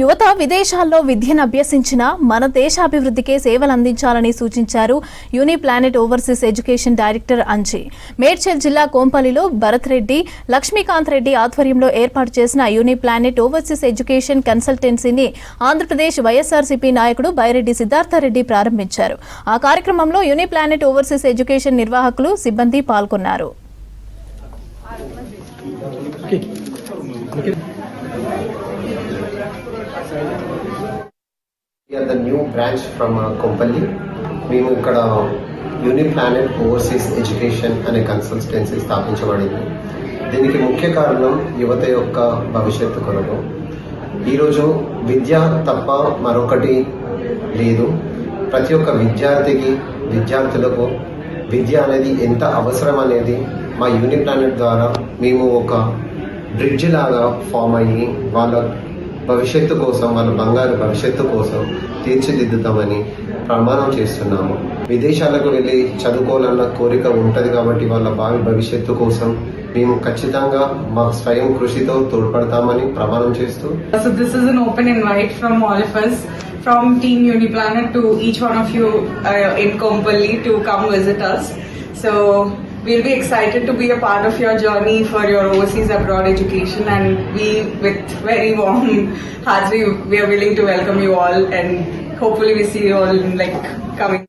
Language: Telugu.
యువత విదేశాల్లో విద్యను అభ్యసించిన మన దేశ అభివృద్ధికే సేవలు అందించాలని సూచించారు Uniplanet overseas education director Anji. Medchal జిల్లా కోంపల్లిలో భరత్ రెడ్డి, లక్ష్మీకాంత్ రెడ్డి ఆధ్వర్యంలో ఏర్పాటు చేసిన యూనిప్లానెట్ ఓవర్సీస్ ఎడ్యుకేషన్ కన్సల్టెన్సీని ఆంధ్రప్రదేశ్ వైఎస్ఆర్సీపీ నాయకుడు బైరెడ్డి సిద్ధార్థరెడ్డి ప్రారంభించారు. ఆ కార్యక్రమంలో యూనిప్లానెట్ ఓవర్సీస్ ఎడ్యుకేషన్ నిర్వాహకులు, సిబ్బంది పాల్గొన్నారు. We are the new branch from Kompalli. మేము ఇక్కడ యూనిప్లానెట్ ఓవర్సీస్ ఎడ్యుకేషన్ అనే కన్సల్టెన్సీ స్థాపించబడింది. దీనికి ముఖ్య కారణం యువత యొక్క భవిష్యత్తు కొరకు. ఈరోజు విద్య తప్ప మరొకటి లేదు. ప్రతి ఒక్క విద్యార్థులకు విద్య అనేది ఎంత అవసరం అనేది మా యూనిప్లానెట్ ద్వారా మేము ఒక బ్రిడ్జ్ లాగా ఫామ్ అయ్యి వాళ్ళ భవిష్యత్తు కోసం, వాళ్ళ బంగారు భవిష్యత్తు కోసం తీర్చిదిద్దుతామని ప్రమాణం చేస్తున్నాము. విదేశాలకు వెళ్ళి చదువుకోవాలన్న కోరిక ఉంటుంది కాబట్టి వాళ్ళ భావి భవిష్యత్తు కోసం మేము ఖచ్చితంగా మా స్వయం కృషితో తోడ్పడతామని ప్రమాణం చేస్తూ. So this is an open invite from all of us, from Team Uniplanet to each one of you in Kompalli to come visit us. So we'll be excited to be a part of your journey for your overseas abroad education, and we, with very warm hearts, we are willing to welcome you all, and hopefully we see you all coming.